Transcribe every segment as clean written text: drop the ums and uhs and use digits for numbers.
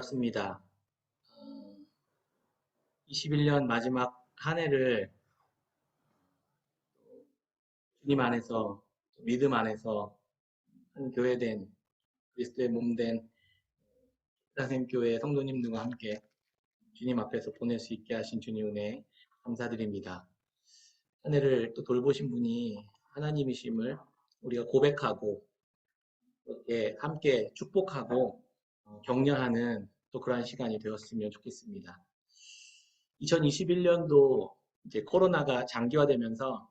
반갑습니다. 21년 마지막 한 해를 주님 안에서, 믿음 안에서 한 교회된, 그리스도의 몸된 사생교회 성도님들과 함께 주님 앞에서 보낼 수 있게 하신 주님 은혜 감사드립니다. 한 해를 또 돌보신 분이 하나님이심을 우리가 고백하고 이렇게 함께 축복하고 격려하는 또 그러한 시간이 되었으면 좋겠습니다. 2021년도 이제 코로나가 장기화되면서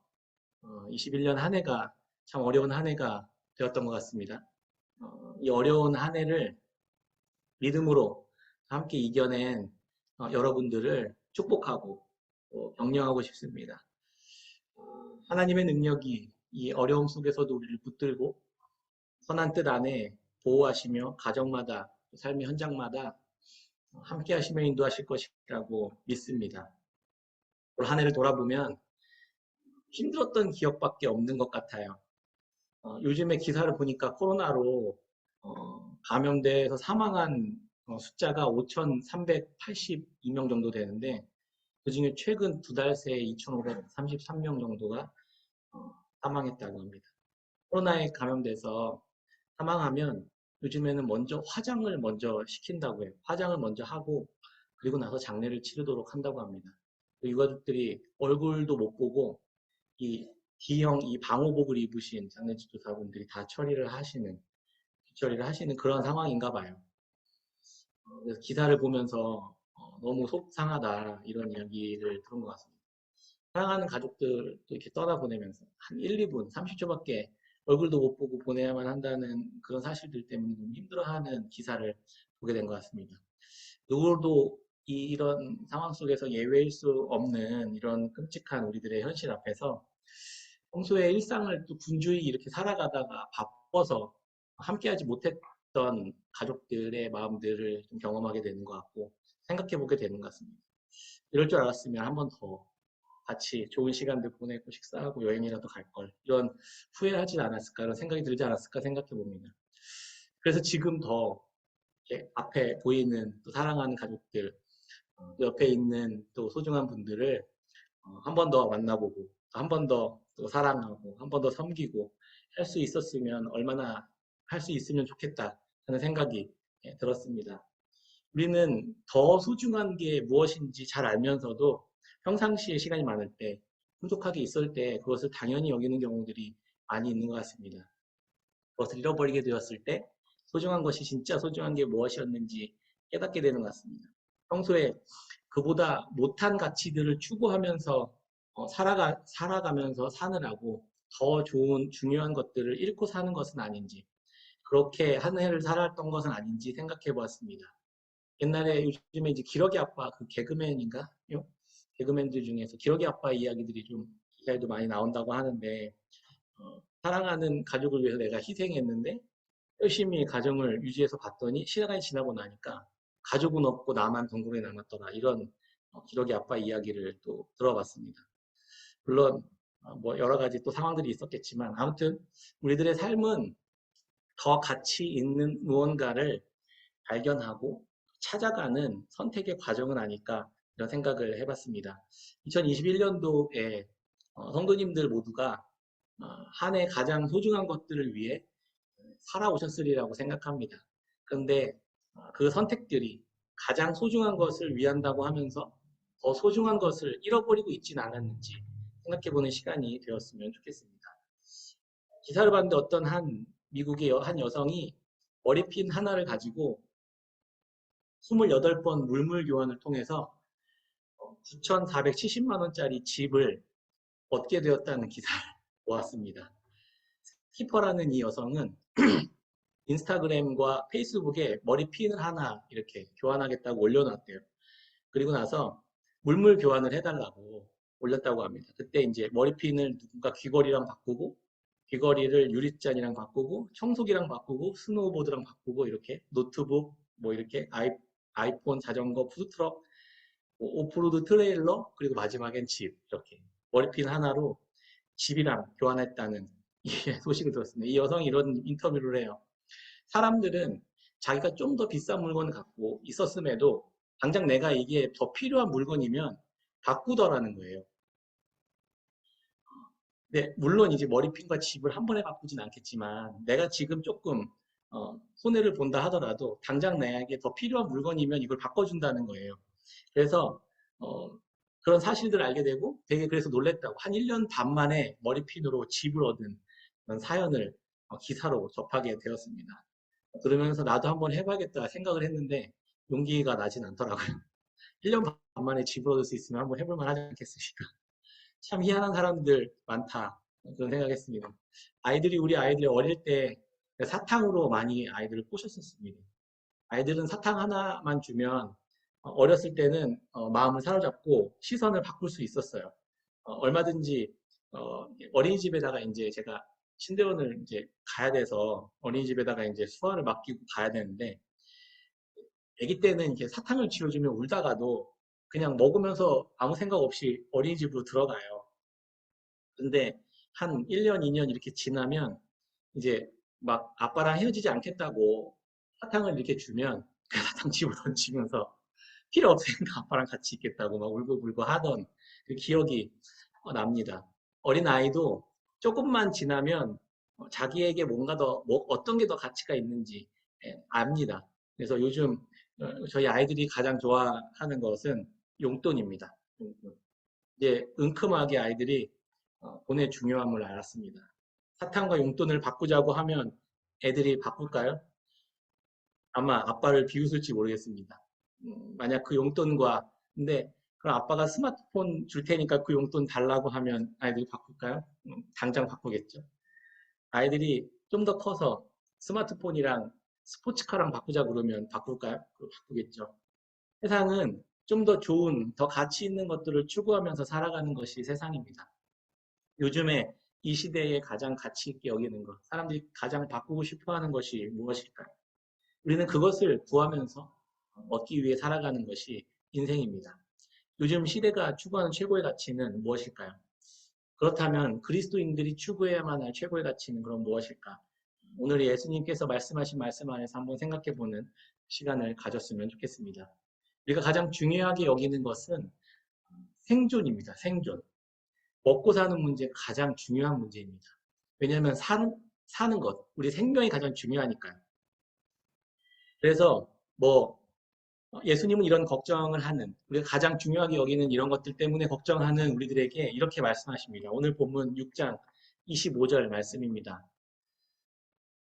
21년 한 해가 참 어려운 한 해가 되었던 것 같습니다. 이 어려운 한 해를 믿음으로 함께 이겨낸 여러분들을 축복하고 또 격려하고 싶습니다. 하나님의 능력이 이 어려움 속에서도 우리를 붙들고 선한 뜻 안에 보호하시며 가정마다 삶의 현장마다 함께 하시며 인도하실 것이라고 믿습니다. 올 한 해를 돌아보면 힘들었던 기억밖에 없는 것 같아요. 요즘에 기사를 보니까 코로나로 감염돼서 사망한 숫자가 5,382명 정도 되는데 그중에 최근 두 달 새에 2,533명 정도가 사망했다고 합니다. 코로나에 감염돼서 사망하면 요즘에는 먼저 화장을 먼저 시킨다고 해요. 화장을 먼저 하고 그리고 나서 장례를 치르도록 한다고 합니다. 유가족들이 얼굴도 못 보고 이 D형 이 방호복을 입으신 장례지도사분들이 다 처리를 하시는 그런 상황인가 봐요. 그래서 기사를 보면서 너무 속상하다 이런 이야기를 들은 것 같습니다. 사랑하는 가족들도 이렇게 떠나보내면서 한 1, 2분, 30초밖에 얼굴도 못 보고 보내야만 한다는 그런 사실들 때문에 너무 힘들어하는 기사를 보게 된 것 같습니다. 누구도 이런 상황 속에서 예외일 수 없는 이런 끔찍한 우리들의 현실 앞에서 평소에 일상을 또 분주히 이렇게 살아가다가 바빠서 함께하지 못했던 가족들의 마음들을 좀 경험하게 되는 것 같고 생각해 보게 되는 것 같습니다. 이럴 줄 알았으면 한 번 더 같이 좋은 시간들 보내고 식사하고 여행이라도 갈 걸. 이런 후회하지 않았을까, 이런 생각이 들지 않았을까 생각해 봅니다. 그래서 지금 더 이렇게 앞에 보이는 또 사랑하는 가족들, 옆에 있는 또 소중한 분들을 한 번 더 만나보고, 한 번 더 또 사랑하고, 한 번 더 섬기고 할 수 있었으면 얼마나 할 수 있으면 좋겠다 하는 생각이 들었습니다. 우리는 더 소중한 게 무엇인지 잘 알면서도 평상시에 시간이 많을 때, 풍족하게 있을 때 그것을 당연히 여기는 경우들이 많이 있는 것 같습니다. 그것을 잃어버리게 되었을 때 소중한 것이 진짜 소중한 게 무엇이었는지 깨닫게 되는 것 같습니다. 평소에 그보다 못한 가치들을 추구하면서 살아가면서 사느라고 더 좋은 중요한 것들을 잃고 사는 것은 아닌지, 그렇게 한 해를 살았던 것은 아닌지 생각해 보았습니다. 옛날에 요즘에 이제 기러기 아빠 그 개그맨인가? 요? 개그맨들 중에서 기러기 아빠 이야기들이 좀 기사에도 많이 나온다고 하는데 사랑하는 가족을 위해서 내가 희생했는데 열심히 가정을 유지해서 봤더니 시간이 지나고 나니까 가족은 없고 나만 덩굴에 남았더라 이런 기러기 아빠 이야기를 또 들어봤습니다. 물론 뭐 여러 가지 또 상황들이 있었겠지만 아무튼 우리들의 삶은 더 가치 있는 무언가를 발견하고 찾아가는 선택의 과정은 아닐까 이런 생각을 해봤습니다. 2021년도에 성도님들 모두가 한 해 가장 소중한 것들을 위해 살아오셨으리라고 생각합니다. 그런데 그 선택들이 가장 소중한 것을 위한다고 하면서 더 소중한 것을 잃어버리고 있지는 않았는지 생각해보는 시간이 되었으면 좋겠습니다. 기사를 봤는데 어떤 한 미국의 한 여성이 머리핀 하나를 가지고 28번 물물 교환을 통해서 9,470만 원짜리 집을 얻게 되었다는 기사를 보았습니다. 스키퍼라는 이 여성은 인스타그램과 페이스북에 머리핀을 하나 이렇게 교환하겠다고 올려놨대요. 그리고 나서 물물 교환을 해달라고 올렸다고 합니다. 그때 이제 머리핀을 누군가 귀걸이랑 바꾸고 귀걸이를 유리잔이랑 바꾸고 청소기랑 바꾸고 스노우보드랑 바꾸고 이렇게 노트북 뭐 이렇게 아이폰 자전거 푸드트럭 뭐 오프로드 트레일러 그리고 마지막엔 집 이렇게 머리핀 하나로 집이랑 교환했다는 소식을 들었습니다. 이 여성이 이런 인터뷰를 해요. 사람들은 자기가 좀 더 비싼 물건을 갖고 있었음에도 당장 내가 이게 더 필요한 물건이면 바꾸더라는 거예요. 네, 물론 이제 머리핀과 집을 한 번에 바꾸진 않겠지만 내가 지금 조금 손해를 본다 하더라도 당장 나에게 더 필요한 물건이면 이걸 바꿔준다는 거예요. 그래서 어, 그런 사실들을 알게 되고 되게 그래서 놀랬다고 한 1년 반 만에 머리핀으로 집을 얻은 그런 사연을 기사로 접하게 되었습니다. 그러면서 나도 한번 해봐야겠다 생각을 했는데 용기가 나진 않더라고요. 1년 반 만에 집을 얻을 수 있으면 한번 해볼 만하지 않겠습니까? 참 희한한 사람들 많다. 그런 생각했습니다. 우리 아이들이 어릴 때 사탕으로 많이 아이들을 꼬셨었습니다. 아이들은 사탕 하나만 주면 어렸을 때는 마음을 사로잡고 시선을 바꿀 수 있었어요. 얼마든지 어린이집에다가 이제 제가 신대원을 이제 가야 돼서 어린이집에다가 이제 수화를 맡기고 가야 되는데 아기 때는 이렇게 사탕을 쥐어주면 울다가도 그냥 먹으면서 아무 생각 없이 어린이집으로 들어가요. 근데 한 1년, 2년 이렇게 지나면 이제 막 아빠랑 헤어지지 않겠다고 사탕을 이렇게 주면 그 사탕 집어 던지면서 필요 없으니까 아빠랑 같이 있겠다고 막 울고불고 하던 그 기억이 납니다. 어린 아이도 조금만 지나면 자기에게 뭔가 어떤 게 더 가치가 있는지 압니다. 그래서 요즘 저희 아이들이 가장 좋아하는 것은 용돈입니다. 용돈. 이제 은큼하게 아이들이 돈의 중요함을 알았습니다. 사탕과 용돈을 바꾸자고 하면 애들이 바꿀까요? 아마 아빠를 비웃을지 모르겠습니다. 만약 그 용돈과 근데 그럼 아빠가 스마트폰 줄 테니까 그 용돈 달라고 하면 아이들이 바꿀까요? 당장 바꾸겠죠. 아이들이 좀 더 커서 스마트폰이랑 스포츠카랑 바꾸자 그러면 바꿀까요? 바꾸겠죠. 세상은 좀 더 좋은, 더 가치 있는 것들을 추구하면서 살아가는 것이 세상입니다. 요즘에 이 시대에 가장 가치 있게 여기는 것, 사람들이 가장 바꾸고 싶어 하는 것이 무엇일까요? 우리는 그것을 구하면서 얻기 위해 살아가는 것이 인생입니다. 요즘 시대가 추구하는 최고의 가치는 무엇일까요? 그렇다면 그리스도인들이 추구해야만 할 최고의 가치는 그럼 무엇일까? 오늘 예수님께서 말씀하신 말씀 안에서 한번 생각해보는 시간을 가졌으면 좋겠습니다. 우리가 가장 중요하게 여기는 것은 생존입니다. 생존. 먹고 사는 문제가 가장 중요한 문제입니다. 왜냐하면 사는 것, 우리 생명이 가장 중요하니까요. 그래서 뭐 예수님은 이런 걱정을 하는, 우리가 가장 중요하게 여기는 이런 것들 때문에 걱정하는 우리들에게 이렇게 말씀하십니다. 오늘 본문 6장 25절 말씀입니다.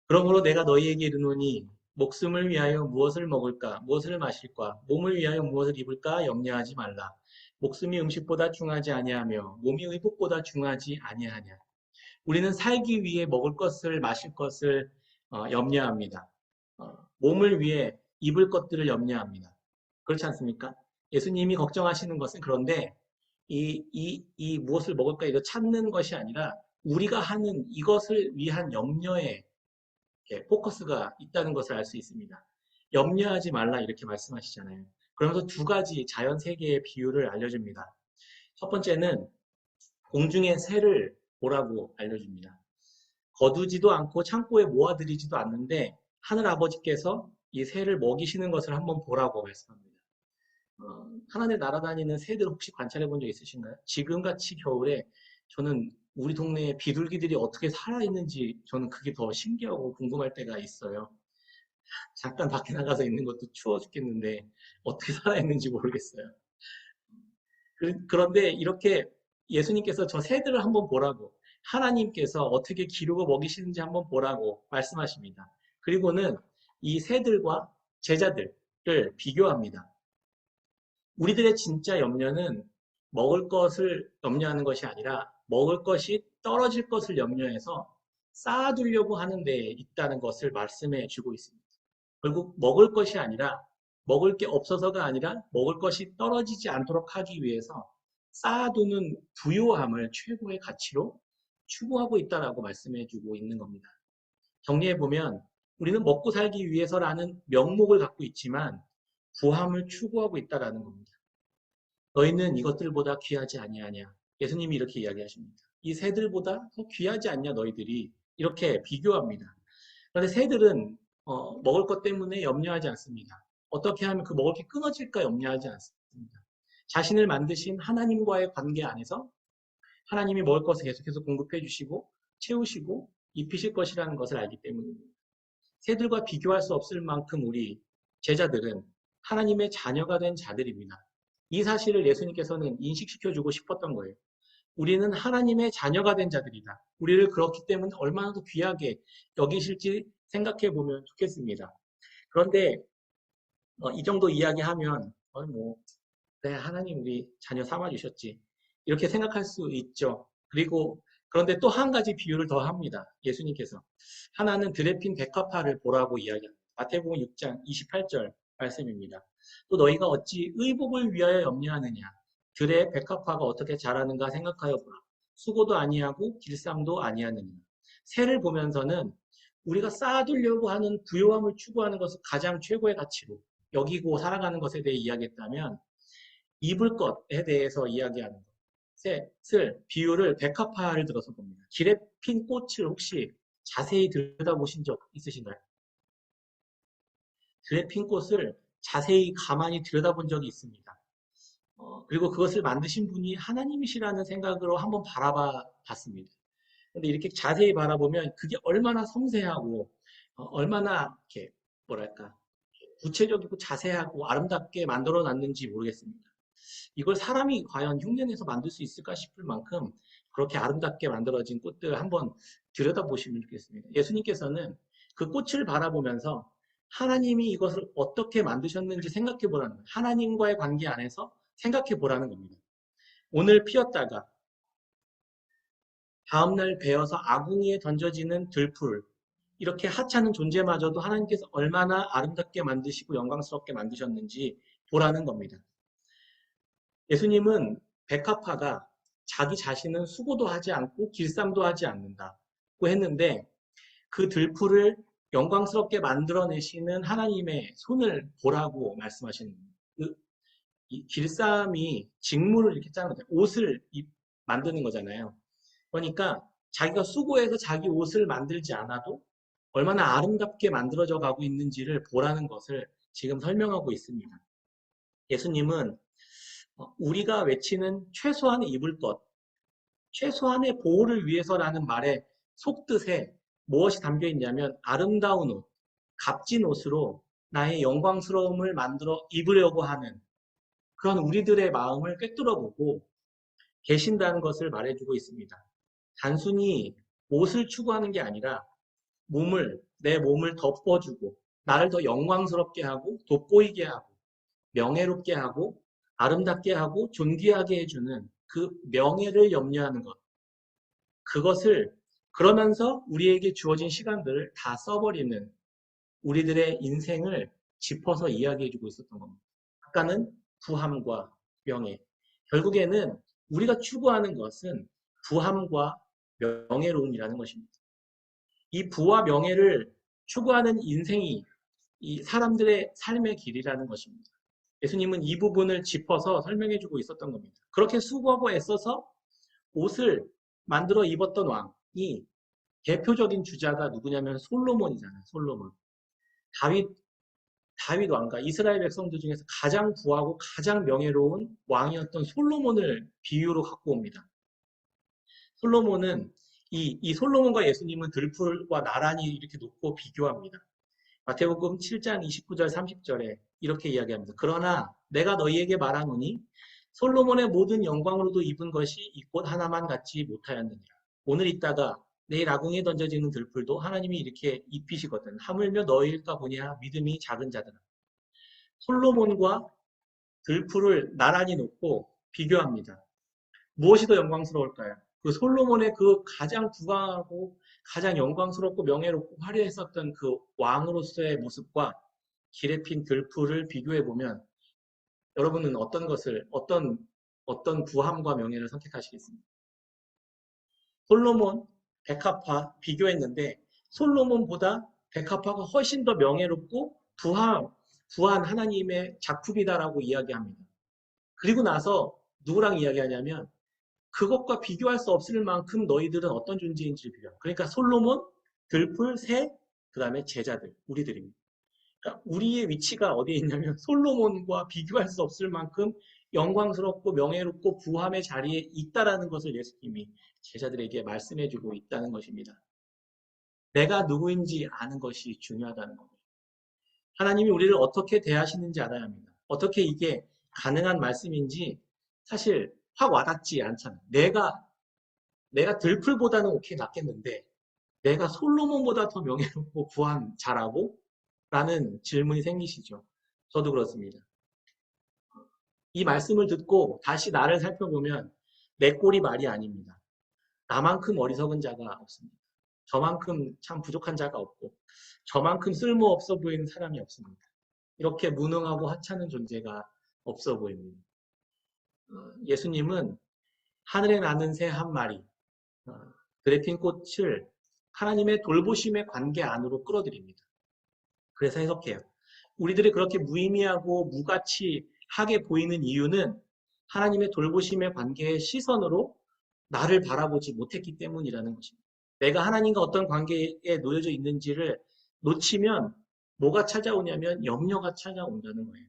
그러므로 내가 너희에게 이르노니 목숨을 위하여 무엇을 먹을까, 무엇을 마실까, 몸을 위하여 무엇을 입을까 염려하지 말라. 목숨이 음식보다 중하지 아니하며 몸이 의복보다 중하지 아니하냐. 우리는 살기 위해 먹을 것을 마실 것을 염려합니다. 몸을 위해 입을 것들을 염려합니다. 그렇지 않습니까? 예수님이 걱정하시는 것은 그런데 이 무엇을 먹을까 이거 찾는 것이 아니라 우리가 하는 이것을 위한 염려에 포커스가 있다는 것을 알 수 있습니다. 염려하지 말라 이렇게 말씀하시잖아요. 그러면서 두 가지 자연 세계의 비유를 알려줍니다. 첫 번째는 공중의 새를 보라고 알려줍니다. 거두지도 않고 창고에 모아들이지도 않는데 하늘 아버지께서 이 새를 먹이시는 것을 한번 보라고 말씀합니다. 하늘에 날아다니는 새들 혹시 관찰해 본 적 있으신가요? 지금같이 겨울에 저는 우리 동네에 비둘기들이 어떻게 살아있는지 저는 그게 더 신기하고 궁금할 때가 있어요. 잠깐 밖에 나가서 있는 것도 추워 죽겠는데 어떻게 살아있는지 모르겠어요. 그런데 이렇게 예수님께서 저 새들을 한번 보라고 하나님께서 어떻게 기르고 먹이시는지 한번 보라고 말씀하십니다. 그리고는 이 새들과 제자들을 비교합니다. 우리들의 진짜 염려는 먹을 것을 염려하는 것이 아니라 먹을 것이 떨어질 것을 염려해서 쌓아두려고 하는 데 있다는 것을 말씀해 주고 있습니다. 결국 먹을 것이 아니라 먹을 게 없어서가 아니라 먹을 것이 떨어지지 않도록 하기 위해서 쌓아두는 부요함을 최고의 가치로 추구하고 있다라고 말씀해 주고 있는 겁니다. 정리해 보면 우리는 먹고 살기 위해서라는 명목을 갖고 있지만 부함을 추구하고 있다라는 겁니다. 너희는 이것들보다 귀하지 아니하냐. 예수님이 이렇게 이야기하십니다. 이 새들보다 더 귀하지 않냐 너희들이 이렇게 비교합니다. 그런데 새들은 먹을 것 때문에 염려하지 않습니다. 어떻게 하면 그 먹을 게 끊어질까 염려하지 않습니다. 자신을 만드신 하나님과의 관계 안에서 하나님이 먹을 것을 계속해서 공급해 주시고 채우시고 입히실 것이라는 것을 알기 때문입니다. 새들과 비교할 수 없을 만큼 우리 제자들은 하나님의 자녀가 된 자들입니다. 이 사실을 예수님께서는 인식시켜주고 싶었던 거예요. 우리는 하나님의 자녀가 된 자들이다. 우리를 그렇기 때문에 얼마나 더 귀하게 여기실지 생각해 보면 좋겠습니다. 그런데 이 정도 이야기하면 그래, 하나님 우리 자녀 삼아 주셨지. 이렇게 생각할 수 있죠. 그리고 그런데 또 한 가지 비유를 더 합니다. 예수님께서. 하나는 들에 핀 백합화를 보라고 이야기합니다. 마태복음 6장 28절 말씀입니다. 또 너희가 어찌 의복을 위하여 염려하느냐. 들에 백합화가 어떻게 자라는가 생각하여 보라. 수고도 아니하고 길쌈도 아니하느냐. 새를 보면서는 우리가 쌓아두려고 하는 부요함을 추구하는 것을 가장 최고의 가치로 여기고 살아가는 것에 대해 이야기했다면 입을 것에 대해서 이야기하는 것을 비유를 백합화를 들어서 봅니다. 길에 핀 꽃을 혹시 자세히 들여다보신 적 있으신가요? 길에 핀 꽃을 자세히 가만히 들여다본 적이 있습니다. 그리고 그것을 만드신 분이 하나님이시라는 생각으로 한번 바라봐 봤습니다. 근데 이렇게 자세히 바라보면 그게 얼마나 섬세하고 얼마나 이렇게 뭐랄까 구체적이고 자세하고 아름답게 만들어 놨는지 모르겠습니다. 이걸 사람이 과연 흉내내서 만들 수 있을까 싶을 만큼 그렇게 아름답게 만들어진 꽃들을 한번 들여다보시면 좋겠습니다. 예수님께서는 그 꽃을 바라보면서 하나님이 이것을 어떻게 만드셨는지 생각해 보라는 거예요. 하나님과의 관계 안에서 생각해 보라는 겁니다. 오늘 피었다가 다음날 베어서 아궁이에 던져지는 들풀, 이렇게 하찮은 존재마저도 하나님께서 얼마나 아름답게 만드시고 영광스럽게 만드셨는지 보라는 겁니다. 예수님은 백합화가 자기 자신은 수고도 하지 않고 길쌈도 하지 않는다고 했는데 그 들풀을 영광스럽게 만들어내시는 하나님의 손을 보라고 말씀하시는 거예요. 이 길쌈이 직물을 이렇게 짜는 거예요. 옷을 만드는 거잖아요. 그러니까 자기가 수고해서 자기 옷을 만들지 않아도 얼마나 아름답게 만들어져 가고 있는지를 보라는 것을 지금 설명하고 있습니다. 예수님은 우리가 외치는 최소한의 입을 것, 최소한의 보호를 위해서라는 말에 속뜻에 무엇이 담겨 있냐면 아름다운 옷, 값진 옷으로 나의 영광스러움을 만들어 입으려고 하는 그런 우리들의 마음을 꿰뚫어 보고 계신다는 것을 말해주고 있습니다. 단순히 옷을 추구하는 게 아니라 내 몸을 덮어주고 나를 더 영광스럽게 하고 돋보이게 하고 명예롭게 하고 아름답게 하고 존귀하게 해주는 그 명예를 염려하는 것. 그것을 그러면서 우리에게 주어진 시간들을 다 써버리는 우리들의 인생을 짚어서 이야기해주고 있었던 겁니다. 아까는 부함과 명예. 결국에는 우리가 추구하는 것은 부함과 명예로움이라는 것입니다. 이 부와 명예를 추구하는 인생이 이 사람들의 삶의 길이라는 것입니다. 예수님은 이 부분을 짚어서 설명해주고 있었던 겁니다. 그렇게 수고하고 애써서 옷을 만들어 입었던 왕이 대표적인 주자가 누구냐면 솔로몬이잖아요. 솔로몬. 다윗, 다윗 왕가, 이스라엘 백성들 중에서 가장 부하고 가장 명예로운 왕이었던 솔로몬을 비유로 갖고 옵니다. 솔로몬은 이 솔로몬과 예수님은 들풀과 나란히 이렇게 놓고 비교합니다. 마태복음 7장 29절 30절에 이렇게 이야기합니다. 그러나 내가 너희에게 말하노니 솔로몬의 모든 영광으로도 입은 것이 이 꽃 하나만 갖지 못하였느니라. 오늘 있다가 내일 아궁이에 던져지는 들풀도 하나님이 이렇게 입히시거든. 하물며 너희일까 보냐 믿음이 작은 자들아. 솔로몬과 들풀을 나란히 놓고 비교합니다. 무엇이 더 영광스러울까요? 그 솔로몬의 그 가장 부강하고 가장 영광스럽고 명예롭고 화려했었던 그 왕으로서의 모습과 길에 핀 들풀을 비교해 보면 여러분은 어떤 부함과 명예를 선택하시겠습니까? 솔로몬, 백합화 비교했는데 솔로몬보다 백합화가 훨씬 더 명예롭고 부한 하나님의 작품이다라고 이야기합니다. 그리고 나서 누구랑 이야기하냐면 그것과 비교할 수 없을 만큼 너희들은 어떤 존재인지를 비교합니다. 그러니까 솔로몬, 들풀, 새, 그 다음에 제자들, 우리들입니다. 그러니까 우리의 위치가 어디에 있냐면 솔로몬과 비교할 수 없을 만큼 영광스럽고 명예롭고 부함의 자리에 있다라는 것을 예수님이 제자들에게 말씀해주고 있다는 것입니다. 내가 누구인지 아는 것이 중요하다는 겁니다. 하나님이 우리를 어떻게 대하시는지 알아야 합니다. 어떻게 이게 가능한 말씀인지 사실 확 와닿지 않잖아요. 내가 들풀보다는 오케이 낫겠는데 내가 솔로몬보다 더 명예롭고 부한 자라고? 라는 질문이 생기시죠. 저도 그렇습니다. 이 말씀을 듣고 다시 나를 살펴보면 내 꼴이 말이 아닙니다. 나만큼 어리석은 자가 없습니다. 저만큼 참 부족한 자가 없고 저만큼 쓸모없어 보이는 사람이 없습니다. 이렇게 무능하고 하찮은 존재가 없어 보입니다. 예수님은 하늘에 나는 새 한 마리, 그레핀 꽃을 하나님의 돌보심의 관계 안으로 끌어들입니다. 그래서 해석해요. 우리들이 그렇게 무의미하고 무가치하게 보이는 이유는 하나님의 돌보심의 관계의 시선으로 나를 바라보지 못했기 때문이라는 것입니다. 내가 하나님과 어떤 관계에 놓여져 있는지를 놓치면 뭐가 찾아오냐면 염려가 찾아온다는 거예요.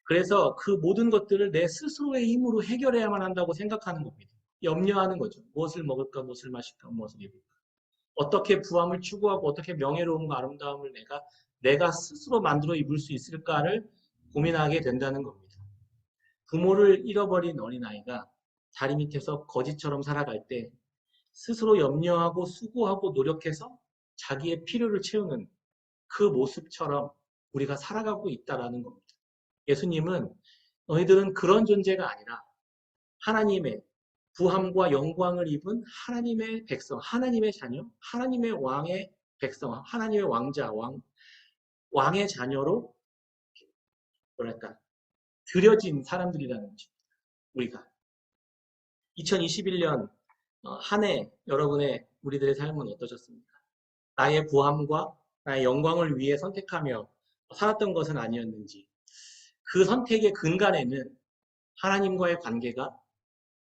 그래서 그 모든 것들을 내 스스로의 힘으로 해결해야만 한다고 생각하는 겁니다. 염려하는 거죠. 무엇을 먹을까, 무엇을 마실까, 무엇을 입을까. 어떻게 부함을 추구하고 어떻게 명예로움과 아름다움을 내가 스스로 만들어 입을 수 있을까를 고민하게 된다는 겁니다. 부모를 잃어버린 어린아이가 다리 밑에서 거지처럼 살아갈 때 스스로 염려하고 수고하고 노력해서 자기의 필요를 채우는 그 모습처럼 우리가 살아가고 있다는 겁니다. 예수님은 너희들은 그런 존재가 아니라 하나님의 부함과 영광을 입은 하나님의 백성, 하나님의 자녀, 하나님의 왕의 백성, 하나님의 왕자, 왕의 자녀로 뭐랄까 들여진 사람들이라는 것입니다. 우리가 2021년 한 해 여러분의 우리들의 삶은 어떠셨습니까? 나의 부함과 나의 영광을 위해 선택하며 살았던 것은 아니었는지 그 선택의 근간에는 하나님과의 관계가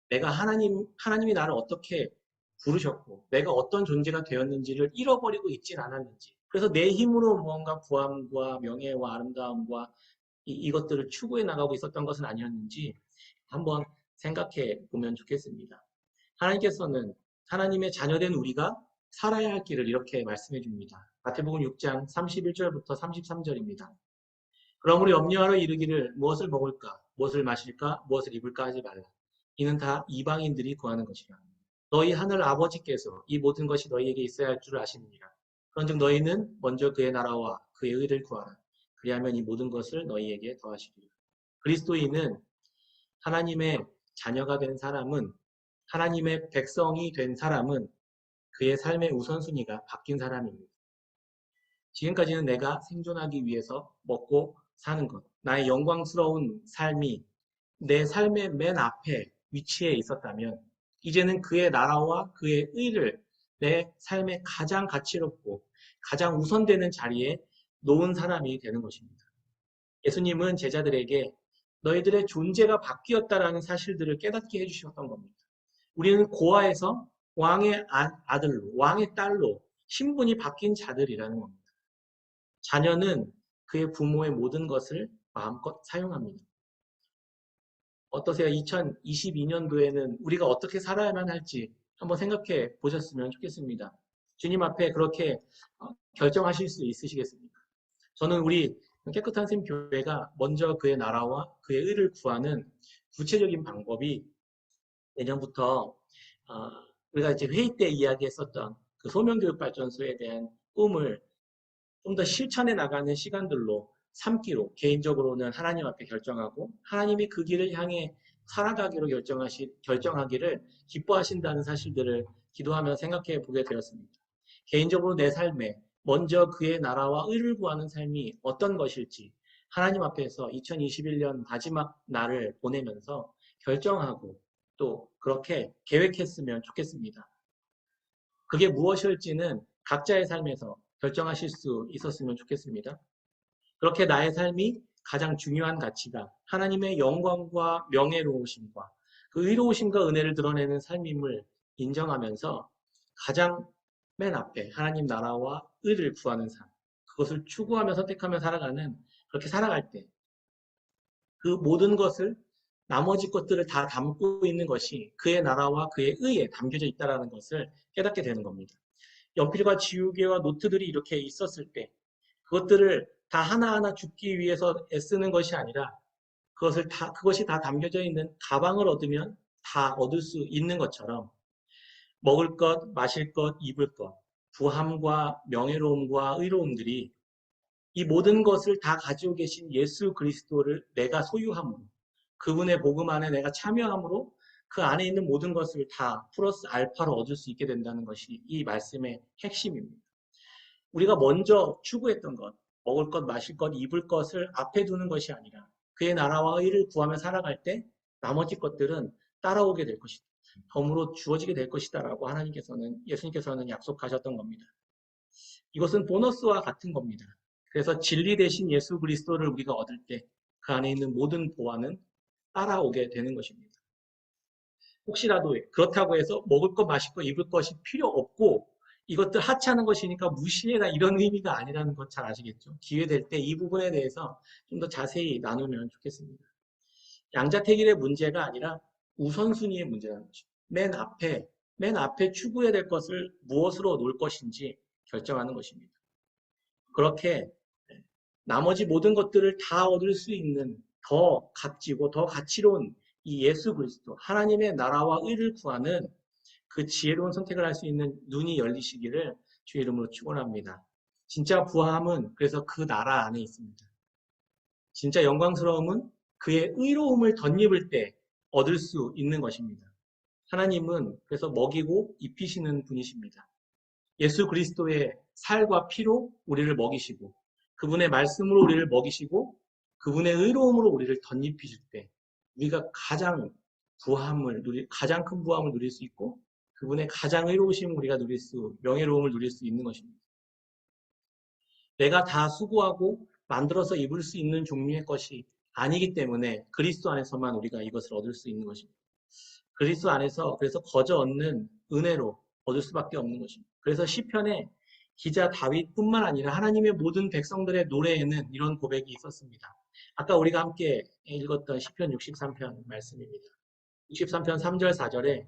내가 하나님이 나를 어떻게 부르셨고 내가 어떤 존재가 되었는지를 잃어버리고 있진 않았는지 그래서 내 힘으로 무언가 부함과 명예와 아름다움과 이것들을 추구해 나가고 있었던 것은 아니었는지 한번 생각해 보면 좋겠습니다. 하나님께서는 하나님의 자녀된 우리가 살아야 할 길을 이렇게 말씀해 줍니다. 마태복음 6장 31절부터 33절입니다. 그러므로 염려하러 이르기를 무엇을 먹을까, 무엇을 마실까, 무엇을 입을까 하지 말라. 이는 다 이방인들이 구하는 것이라. 너희 하늘 아버지께서 이 모든 것이 너희에게 있어야 할 줄 아시느니라. 그런즉 너희는 먼저 그의 나라와 그의 의를 구하라. 그리하면 이 모든 것을 너희에게 더하시리라. 그리스도인은 하나님의 자녀가 된 사람은 하나님의 백성이 된 사람은 그의 삶의 우선순위가 바뀐 사람입니다. 지금까지는 내가 생존하기 위해서 먹고 사는 것, 나의 영광스러운 삶이 내 삶의 맨 앞에 위치해 있었다면 이제는 그의 나라와 그의 의를 내 삶의 가장 가치롭고 가장 우선되는 자리에 놓은 사람이 되는 것입니다. 예수님은 제자들에게 너희들의 존재가 바뀌었다라는 사실들을 깨닫게 해주셨던 겁니다. 우리는 고아에서 왕의 아들로, 왕의 딸로 신분이 바뀐 자들이라는 겁니다. 자녀는 그의 부모의 모든 것을 마음껏 사용합니다. 어떠세요? 2022년도에는 우리가 어떻게 살아야만 할지 한번 생각해 보셨으면 좋겠습니다. 주님 앞에 그렇게 결정하실 수 있으시겠습니까? 저는 우리 깨끗한 샘 교회가 먼저 그의 나라와 그의 의를 구하는 구체적인 방법이 내년부터 우리가 이제 회의 때 이야기했었던 그 소명교육발전소에 대한 꿈을 좀 더 실천해 나가는 시간들로 삼기로 개인적으로는 하나님 앞에 결정하고 하나님이 그 길을 향해 살아가기로 결정하기를 기뻐하신다는 사실들을 기도하며 생각해 보게 되었습니다. 개인적으로 내 삶에 먼저 그의 나라와 의를 구하는 삶이 어떤 것일지 하나님 앞에서 2021년 마지막 날을 보내면서 결정하고 또 그렇게 계획했으면 좋겠습니다. 그게 무엇일지는 각자의 삶에서 결정하실 수 있었으면 좋겠습니다. 그렇게 나의 삶이 가장 중요한 가치가 하나님의 영광과 명예로우심과 그 의로우심과 은혜를 드러내는 삶임을 인정하면서 가장 맨 앞에 하나님 나라와 의를 구하는 삶, 그것을 추구하며 선택하며 살아가는, 그렇게 살아갈 때 그 모든 것을, 나머지 것들을 다 담고 있는 것이 그의 나라와 그의 의에 담겨져 있다는 것을 깨닫게 되는 겁니다. 연필과 지우개와 노트들이 이렇게 있었을 때 그것들을 다 하나하나 줍기 위해서 애쓰는 것이 아니라 그것이 다 담겨져 있는 가방을 얻으면 다 얻을 수 있는 것처럼, 먹을 것, 마실 것, 입을 것, 부함과 명예로움과 의로움들이 이 모든 것을 다 가지고 계신 예수 그리스도를 내가 소유함으로, 그분의 복음 안에 내가 참여함으로 그 안에 있는 모든 것을 다 플러스 알파로 얻을 수 있게 된다는 것이 이 말씀의 핵심입니다. 우리가 먼저 추구했던 것, 먹을 것, 마실 것, 입을 것을 앞에 두는 것이 아니라 그의 나라와 의를 구하며 살아갈 때 나머지 것들은 따라오게 될 것이다. 덤으로 주어지게 될 것이다라고 예수님께서는 약속하셨던 겁니다. 이것은 보너스와 같은 겁니다. 그래서 진리 대신 예수 그리스도를 우리가 얻을 때 그 안에 있는 모든 보완은 따라오게 되는 것입니다. 혹시라도 그렇다고 해서 먹을 것, 마실 것, 입을 것이 필요 없고 이것들 하찮은 것이니까 무시해라, 이런 의미가 아니라는 것 잘 아시겠죠? 기회 될 때 이 부분에 대해서 좀 더 자세히 나누면 좋겠습니다. 양자택일의 문제가 아니라 우선순위의 문제라는 거죠. 맨 앞에 추구해야 될 것을 무엇으로 놓을 것인지 결정하는 것입니다. 그렇게 나머지 모든 것들을 다 얻을 수 있는 더 값지고 더 가치로운 이 예수 그리스도, 하나님의 나라와 의를 구하는 그 지혜로운 선택을 할 수 있는 눈이 열리시기를 주의 이름으로 축원합니다. 진짜 부함은 그래서 그 나라 안에 있습니다. 진짜 영광스러움은 그의 의로움을 덧입을 때 얻을 수 있는 것입니다. 하나님은 그래서 먹이고 입히시는 분이십니다. 예수 그리스도의 살과 피로 우리를 먹이시고 그분의 말씀으로 우리를 먹이시고 그분의 의로움으로 우리를 덧입히실 때 우리가 가장 가장 큰 부함을 누릴 수 있고 그분의 가장 의로우심을 우리가 명예로움을 누릴 수 있는 것입니다. 내가 다 수고하고 만들어서 입을 수 있는 종류의 것이 아니기 때문에 그리스도 안에서만 우리가 이것을 얻을 수 있는 것입니다. 그리스도 안에서 그래서 거저 얻는 은혜로 얻을 수밖에 없는 것입니다. 그래서 시편에 기자 다윗뿐만 아니라 하나님의 모든 백성들의 노래에는 이런 고백이 있었습니다. 아까 우리가 함께 읽었던 시편 63편 말씀입니다. 63편 3절 4절에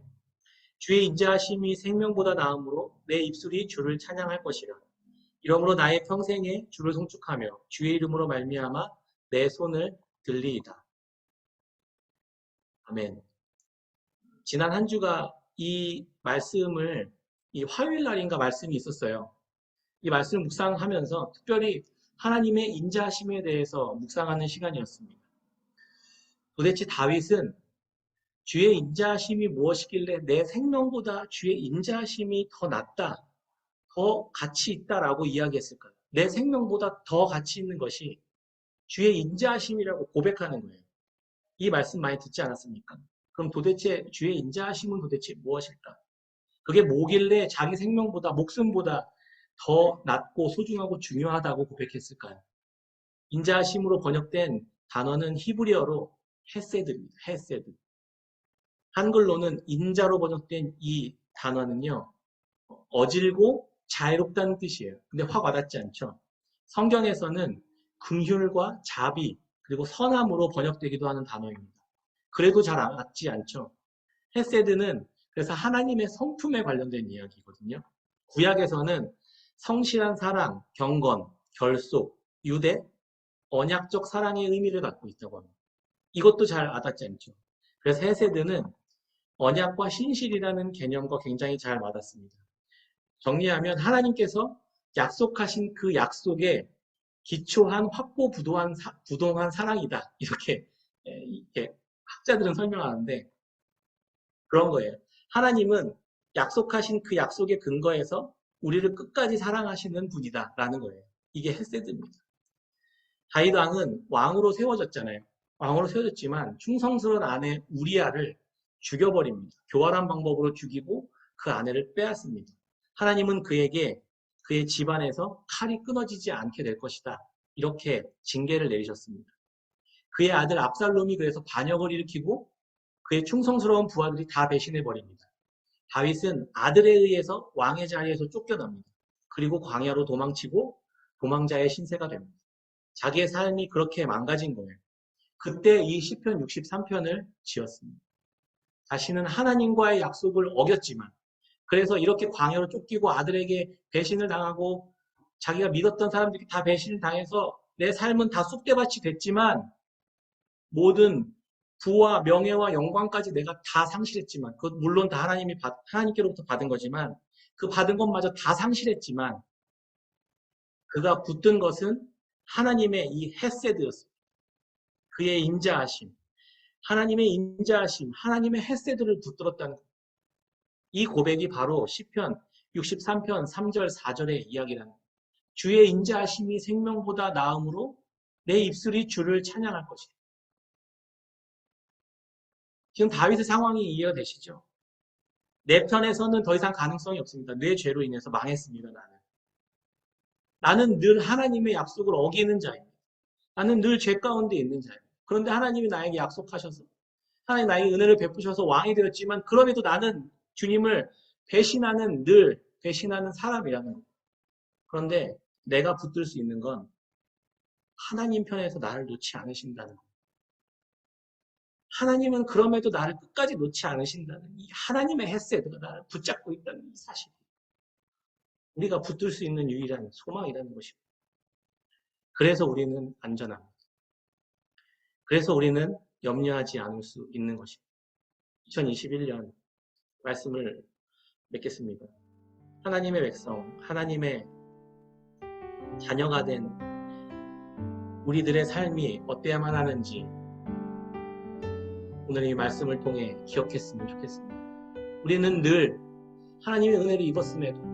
주의 인자하심이 생명보다 나음으로 내 입술이 주를 찬양할 것이라. 이러므로 나의 평생에 주를 송축하며 주의 이름으로 말미암아 내 손을 들리이다. 아멘. 지난 한 주가 이 화요일 날인가 말씀이 있었어요. 이 말씀을 묵상하면서 특별히 하나님의 인자하심에 대해서 묵상하는 시간이었습니다. 도대체 다윗은 주의 인자하심이 무엇이길래 내 생명보다 주의 인자하심이 더 낫다, 더 가치 있다라고 이야기했을까요? 내 생명보다 더 가치 있는 것이 주의 인자하심이라고 고백하는 거예요. 이 말씀 많이 듣지 않았습니까? 그럼 도대체 주의 인자하심은 도대체 무엇일까? 그게 뭐길래 자기 생명보다, 목숨보다 더 낫고 소중하고 중요하다고 고백했을까요? 인자하심으로 번역된 단어는 히브리어로 헤세드입니다. 헤세드. 한글로는 인자로 번역된 이 단어는요, 어질고 자애롭다는 뜻이에요. 근데 확 와닿지 않죠? 성경에서는 긍휼과 자비, 그리고 선함으로 번역되기도 하는 단어입니다. 그래도 잘 와닿지 않죠? 헤세드는 그래서 하나님의 성품에 관련된 이야기거든요. 구약에서는 성실한 사랑, 경건, 결속, 유대, 언약적 사랑의 의미를 갖고 있다고 합니다. 이것도 잘 와닿지 않죠. 그래서 헤세드는 언약과 신실이라는 개념과 굉장히 잘 와닿습니다. 정리하면 하나님께서 약속하신 그 약속에 기초한 부동한 사랑이다. 이렇게 학자들은 설명하는데 그런 거예요. 하나님은 약속하신 그 약속의 근거에서 우리를 끝까지 사랑하시는 분이다라는 거예요. 이게 헤세드입니다. 다윗 왕은 왕으로 세워졌잖아요. 왕으로 세워졌지만 충성스러운 아내 우리아를 죽여버립니다. 교활한 방법으로 죽이고 그 아내를 빼앗습니다. 하나님은 그에게 그의 집안에서 칼이 끊어지지 않게 될 것이다. 이렇게 징계를 내리셨습니다. 그의 아들 압살롬이 그래서 반역을 일으키고 그의 충성스러운 부하들이 다 배신해버립니다. 다윗은 아들에 의해서 왕의 자리에서 쫓겨납니다. 그리고 광야로 도망치고 도망자의 신세가 됩니다. 자기의 삶이 그렇게 망가진 거예요. 그때 이 시편 63편을 지었습니다. 자신은 하나님과의 약속을 어겼지만, 그래서 이렇게 광야로 쫓기고 아들에게 배신을 당하고 자기가 믿었던 사람들이 다 배신을 당해서 내 삶은 다 쑥대밭이 됐지만, 모든 부와 명예와 영광까지 내가 다 상실했지만, 그것 물론 다 하나님께로부터 받은 거지만, 그 받은 것마저 다 상실했지만, 그가 붙든 것은 하나님의 이 헤세드였습니다. 그의 인자하심, 하나님의 인자하심, 하나님의 헤세드를 붙들었다는 것. 이 고백이 바로 시편 63편 3절 4절의 이야기라는 것. 주의 인자하심이 생명보다 나음으로 내 입술이 주를 찬양할 것이다. 지금 다윗의 상황이 이해가 되시죠? 내 편에서는 더 이상 가능성이 없습니다. 내 죄로 인해서 망했습니다. 나는 늘 하나님의 약속을 어기는 자입니다. 나는 늘 죄 가운데 있는 자입니다. 그런데 하나님이 나에게 약속하셔서 하나님 나에게 은혜를 베푸셔서 왕이 되었지만, 그럼에도 나는 주님을 늘 배신하는 사람이라는 거예요. 그런데 내가 붙들 수 있는 건 하나님 편에서 나를 놓지 않으신다는 거예요. 하나님은 그럼에도 나를 끝까지 놓지 않으신다는 이 하나님의 헤세드가 나를 붙잡고 있다는 이 사실. 우리가 붙들 수 있는 유일한 소망이라는 것입니다. 그래서 우리는 안전합니다. 그래서 우리는 염려하지 않을 수 있는 것입니다. 2021년 말씀을 맺겠습니다. 하나님의 백성, 하나님의 자녀가 된 우리들의 삶이 어때야만 하는지 오늘 이 말씀을 통해 기억했으면 좋겠습니다. 우리는 늘 하나님의 은혜를 입었음에도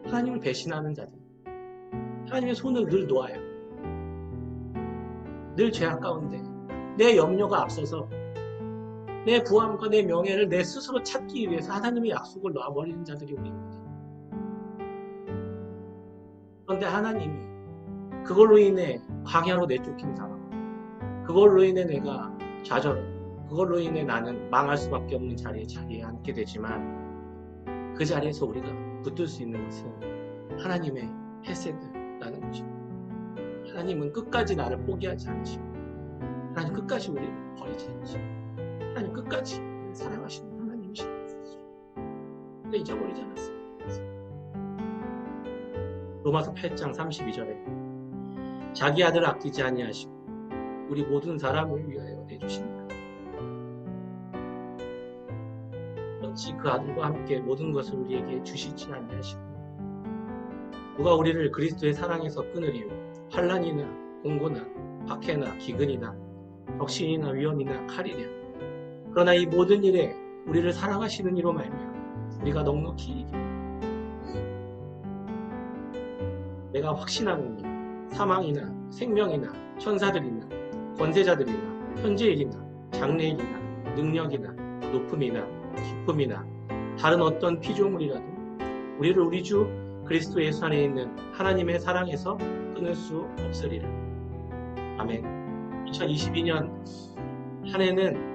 하나님을 배신하는 자들, 하나님의 손을 늘 놓아요. 늘 죄악 가운데 내 염려가 앞서서 내 부함과 내 명예를 내 스스로 찾기 위해서 하나님의 약속을 놔버리는 자들이 우리입니다. 그런데 하나님이 그걸로 인해 광야로 내쫓긴 상황, 그걸로 인해 내가 좌절하고 그걸로 인해 나는 망할 수밖에 없는 자리에 앉게 되지만, 그 자리에서 우리가 붙들 수 있는 것은 하나님의 헤세드라는 것입니다. 하나님은 끝까지 나를 포기하지 않으시고, 하나님 끝까지 우리를 버리지 않으시고, 하나님 끝까지 사랑하시는 하나님이십니다. 근데 잊어버리지 않았습니다. 로마서 8장 32절에 자기 아들을 아끼지 아니하시고 우리 모든 사람을 위하여 내주십니다. 어찌 그 아들과 함께 모든 것을 우리에게 주시지 아니하시고 누가 우리를 그리스도의 사랑에서 끊으리요? 환난이나 공고나 박해나 기근이나 격신이나 위험이나 칼이랴. 그러나 이 모든 일에 우리를 사랑하시는 이로 말미암아 우리가 넉넉히 이기고, 내가 확신하노니 사망이나 생명이나 천사들이나 권세자들이나 현재일이나 장래일이나 능력이나 높음이나 기쁨이나 다른 어떤 피조물이라도 우리를 우리 주 그리스도 예수 안에 있는 하나님의 사랑에서 끊을 수 없으리라. 아멘. 2022년 한 해는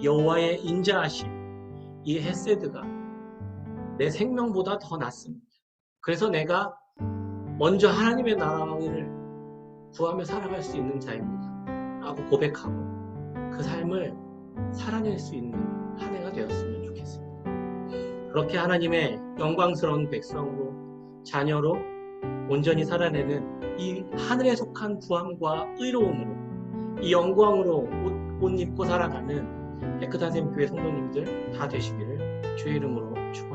여호와의 인자하심, 이 헤세드가 내 생명보다 더 낫습니다. 그래서 내가 먼저 하나님의 나라를 구하며 살아갈 수 있는 자입니다 라고 고백하고 그 삶을 살아낼 수 있는 한 해가 되었으면 좋겠습니다. 그렇게 하나님의 영광스러운 백성으로, 자녀로 온전히 살아내는 이 하늘에 속한 구함과 의로움으로, 이 영광으로 옷 입고 살아가는 깨끗한 샘교회 성도님들 다 되시기를 주의 이름으로 축복합니다.